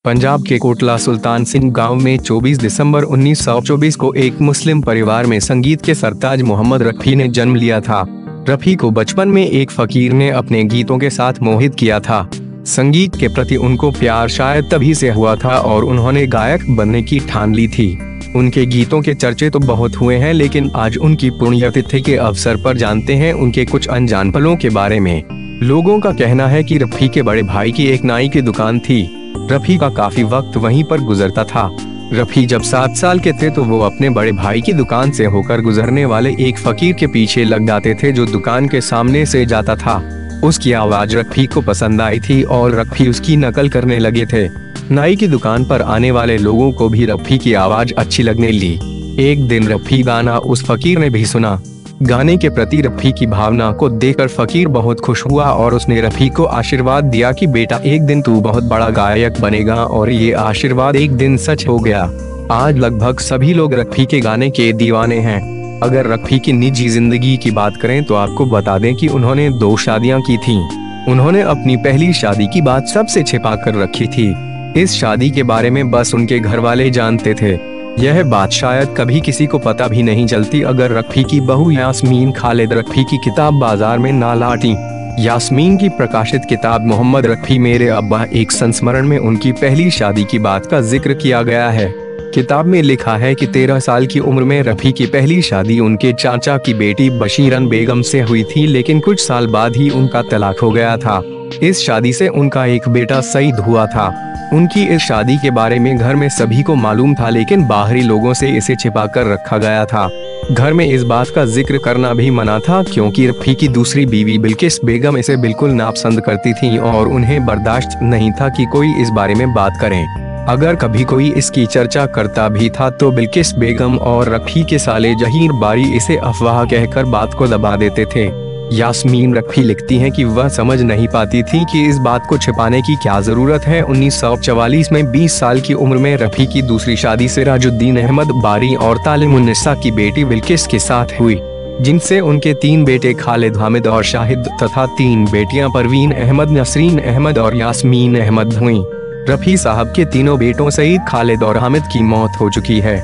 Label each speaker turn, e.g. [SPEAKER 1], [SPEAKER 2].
[SPEAKER 1] पंजाब के कोटला सुल्तान सिंह गांव में 24 दिसंबर 1924 को एक मुस्लिम परिवार में संगीत के सरताज मोहम्मद रफ़ी ने जन्म लिया था। रफ़ी को बचपन में एक फकीर ने अपने गीतों के साथ मोहित किया था। संगीत के प्रति उनको प्यार शायद तभी से हुआ था और उन्होंने गायक बनने की ठान ली थी। उनके गीतों के चर्चे तो बहुत हुए हैं, लेकिन आज उनकी पुण्यतिथि के अवसर पर जानते हैं उनके कुछ अनजान पलों के बारे में। लोगों का कहना है कि रफ़ी के बड़े भाई की एक नाई की दुकान थी। रफ़ी का काफी वक्त वहीं पर गुजरता था। रफ़ी जब 7 साल के थे तो वो अपने बड़े भाई की दुकान से होकर गुजरने वाले एक फकीर के पीछे लग जाते थे जो दुकान के सामने से जाता था। उसकी आवाज रफ़ी को पसंद आई थी और रफ़ी उसकी नकल करने लगे थे। नाई की दुकान पर आने वाले लोगों को भी रफ़ी की आवाज अच्छी लगने लगी। एक दिन रफ़ी गाना उस फकीर ने भी सुना। गाने के प्रति रफ़ी की भावना को देखकर फकीर बहुत खुश हुआ और उसने रफ़ी को आशीर्वाद दिया कि बेटा, एक दिन तू बहुत बड़ा गायक बनेगा। और ये आशीर्वाद एक दिन सच हो गया। आज लगभग सभी लोग रफ़ी के गाने के दीवाने हैं। अगर रफ़ी की निजी जिंदगी की बात करें तो आपको बता दें कि उन्होंने 2 शादियां की थीं। उन्होंने अपनी पहली शादी की बात सबसे छिपा कर रखी थी। इस शादी के बारे में बस उनके घर वाले जानते थे। यह बात शायद कभी किसी को पता भी नहीं चलती अगर रफ़ी की बहू यास्मीन खालिद रफ़ी की किताब बाजार में ना लाती। यास्मीन की प्रकाशित किताब मोहम्मद रफ़ी मेरे अब्बा एक संस्मरण में उनकी पहली शादी की बात का जिक्र किया गया है। किताब में लिखा है कि 13 साल की उम्र में रफ़ी की पहली शादी उनके चाचा की बेटी बशीरन बेगम से हुई थी, लेकिन कुछ साल बाद ही उनका तलाक हो गया था। इस शादी से उनका एक बेटा शहीद हुआ था। उनकी इस शादी के बारे में घर में सभी को मालूम था, लेकिन बाहरी लोगों से इसे छिपाकर रखा गया था। घर में इस बात का जिक्र करना भी मना था क्योंकि रफ़ी की दूसरी बीवी बिल्किस बेगम इसे बिल्कुल नापसंद करती थी और उन्हें बर्दाश्त नहीं था कि कोई इस बारे में बात करे। अगर कभी कोई इसकी चर्चा करता भी था तो बिल्किस बेगम और रफ़ी के साले जहीर बारी इसे अफवाह कहकर बात को दबा देते थे। यास्मीन रफ़ी लिखती हैं कि वह समझ नहीं पाती थी कि इस बात को छिपाने की क्या जरूरत है। 1944 में 20 साल की उम्र में रफ़ी की दूसरी शादी सिराजुद्दीन अहमद बारी और तालिमुन्निसा की बेटी बिल्किस के साथ हुई, जिनसे उनके 3 बेटे खालिद, हामिद और शाहिद तथा 3 बेटियां परवीन अहमद, नसरीन अहमद और यास्मीन अहमद हुईं। रफ़ी साहब के तीनों बेटों सईद, खालिद और हामिद की मौत हो चुकी है।